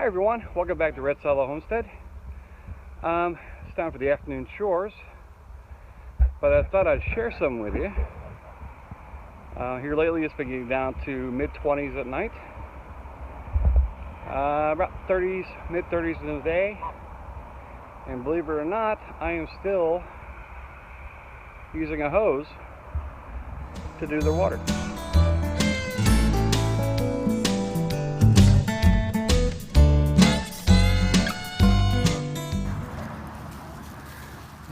Hi everyone, welcome back to Red Solo Homestead. It's time for the afternoon chores, but I thought I'd share some with you. Here lately it's been getting down to mid-20s at night, about 30s, mid-30s in the day, and believe it or not, I am still using a hose to do the water.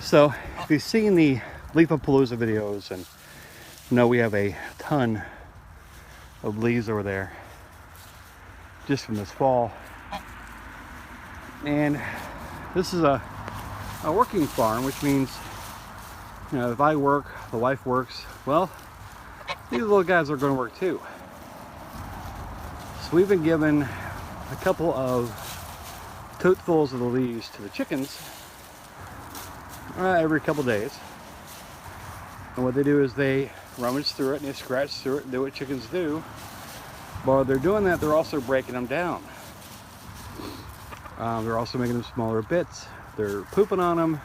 So, if you've seen the Leafapalooza videos, and you know we have a ton of leaves over there just from this fall. And this is a working farm, which means, you know, if I work, the wife works, well, these little guys are going to work too. So we've been given a couple of totefuls of the leaves to the chickens every couple days, and what they do is they rummage through it and they scratch through it and do what chickens do. While they're doing that, they're also breaking them down. They're also making them smaller bits. They're pooping on them,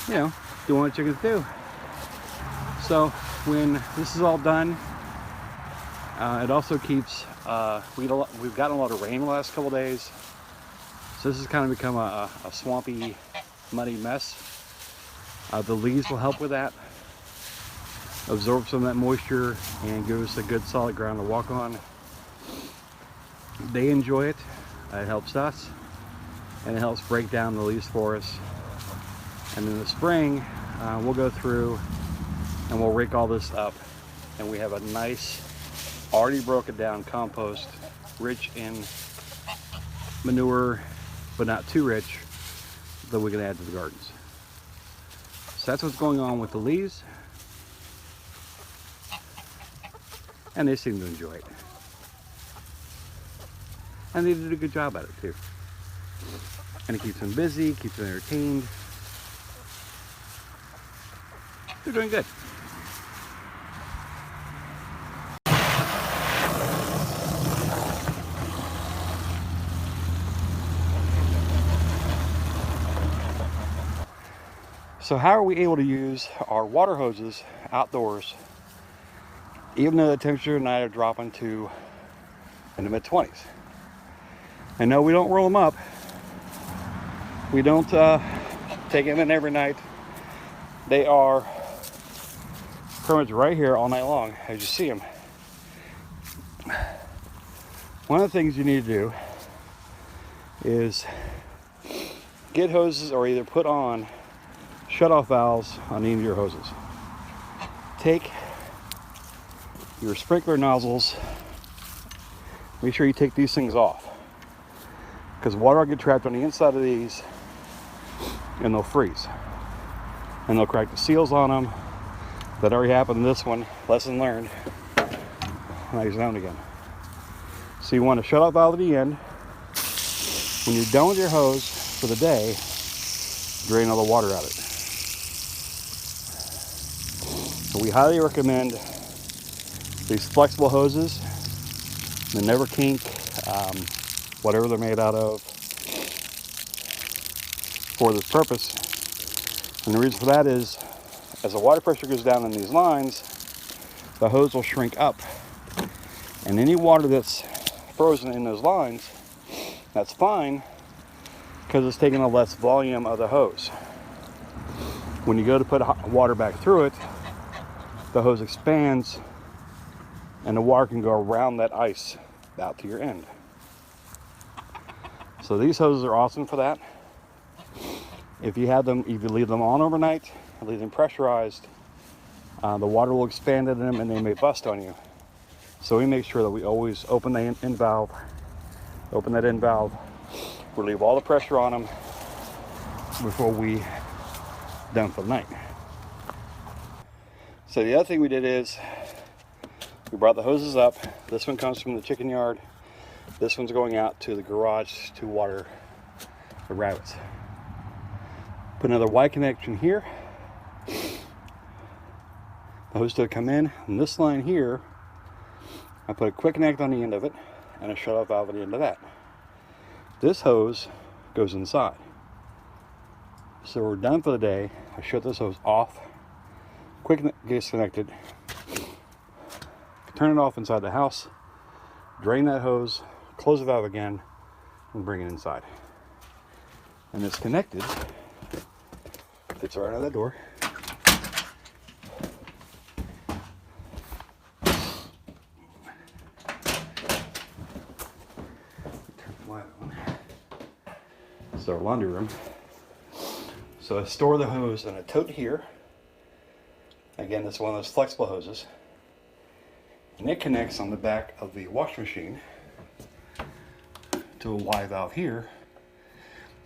you know, doing what chickens do. So when this is all done, it also keeps we've gotten a lot of rain the last couple days, so this has kind of become a swampy, muddy mess. The leaves will help with that, absorb some of that moisture and give us a good solid ground to walk on. They enjoy it, it helps us, and it helps break down the leaves for us. And in the spring, we'll go through and we'll rake all this up, and we have a nice, already broken down compost, rich in manure, but not too rich, that we can add to the gardens. So that's what's going on with the leaves, and they seem to enjoy it. And they did a good job at it too. And it keeps them busy, keeps them entertained. They're doing good. So how are we able to use our water hoses outdoors, even though the temperature tonight are dropping to in the mid-20s? And no, we don't roll them up. We don't take them in every night. They are pretty much right here all night long, as you see them. One of the things you need to do is get hoses, or either put on shut-off valves on the end of your hoses. Take your sprinkler nozzles, make sure you take these things off, because water will get trapped on the inside of these and they'll freeze, and they'll crack the seals on them. That already happened in this one. Lesson learned. Now he's down again. So you want to shut off valve at the end. When you're done with your hose for the day, drain all the water out of it. So we highly recommend these flexible hoses. They never kink, whatever they're made out of, for this purpose. And the reason for that is, as the water pressure goes down in these lines, the hose will shrink up. And any water that's frozen in those lines, that's fine, because it's taking a less volume of the hose. When you go to put hot water back through it, the hose expands and the water can go around that ice out to your end. So these hoses are awesome for that. If you leave them on overnight and leave them pressurized, the water will expand in them and they may bust on you. So we make sure that we always open the end valve, relieve all the pressure on them before we done for the night. So the other thing we did is we brought the hoses up. This one comes from the chicken yard. This one's going out to the garage to water the rabbits. Put another Y connection here. The hose to come in, and this line here, I put a quick connect on the end of it and a shut off valve at the end of that. This hose goes inside. So we're done for the day. I shut this hose off, quick disconnected, turn it off inside the house, drain that hose, close the valve again, and bring it inside. And it's connected. Fits right out of that door. Turn the light on. It's our laundry room. So I store the hose in a tote here. Again, it's one of those flexible hoses. And it connects on the back of the wash machine to a Y valve here.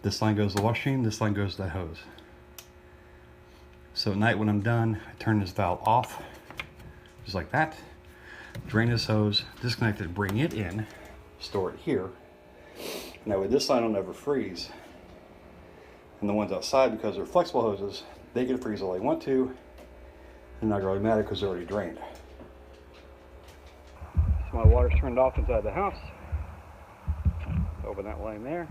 This line goes to the wash machine, this line goes to that hose. So at night when I'm done, I turn this valve off, just like that. Drain this hose, disconnect it, bring it in, store it here. And that way this line will never freeze. And the ones outside, because they're flexible hoses, they can freeze all they want to. And not really matter because they're already drained. So my water's turned off inside the house. Open that line there.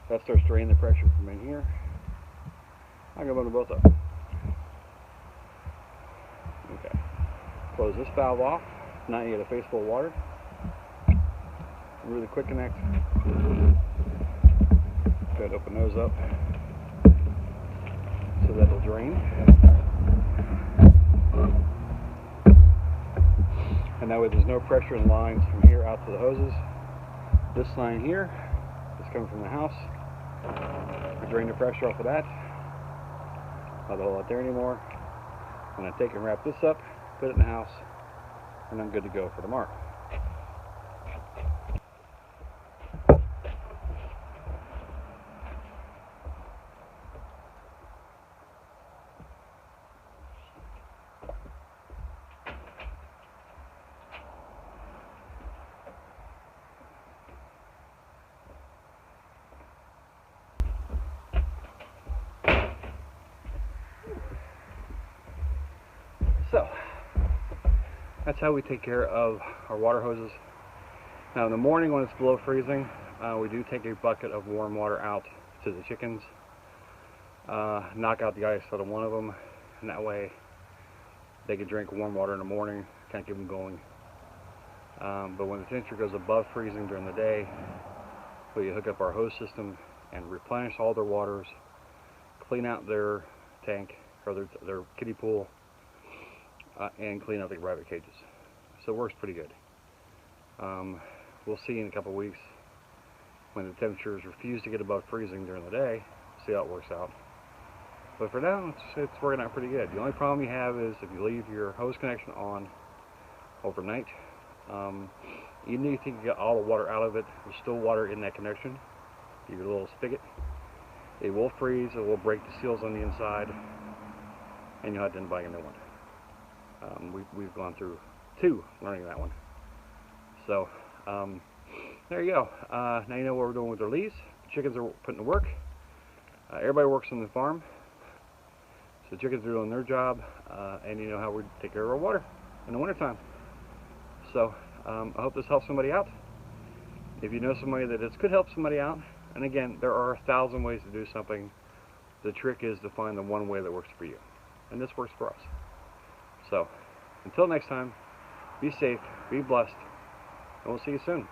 That starts draining the pressure from in here. I'm going to both up. Okay. Close this valve off. Now you get a face full of water. Really quick connect. Go ahead, open those up so that'll drain. And that way there's no pressure in lines from here out to the hoses. This line here is coming from the house. I drain the pressure off of that. Not a whole lot there anymore. And I take and wrap this up, put it in the house, and I'm good to go for tomorrow. So, that's how we take care of our water hoses. Now in the morning when it's below freezing, we do take a bucket of warm water out to the chickens. Knock out the ice out of one of them, and that way they can drink warm water in the morning, kind of keep them going. But when the temperature goes above freezing during the day, we hook up our hose system and replenish all their waters, clean out their tank or their kiddie pool, and clean out the rabbit cages. So it works pretty good. We'll see in a couple weeks when the temperatures refuse to get above freezing during the day, see how it works out. But for now, it's working out pretty good. The only problem you have is if you leave your hose connection on overnight, even if you can get all the water out of it, there's still water in that connection. Give it a little spigot. It will freeze, it will break the seals on the inside, and you'll have to buy a new one. We've gone through 2 learning that one. So there you go. Now you know what we're doing with our leaves. The chickens are putting to work. Everybody works on the farm. So the chickens are doing their job, and you know how we take care of our water in the wintertime. So I hope this helps somebody out. If you know somebody that this could help somebody out, and again, there are 1,000 ways to do something. The trick is to find the one way that works for you. And this works for us. So, until next time, be safe, be blessed, and we'll see you soon.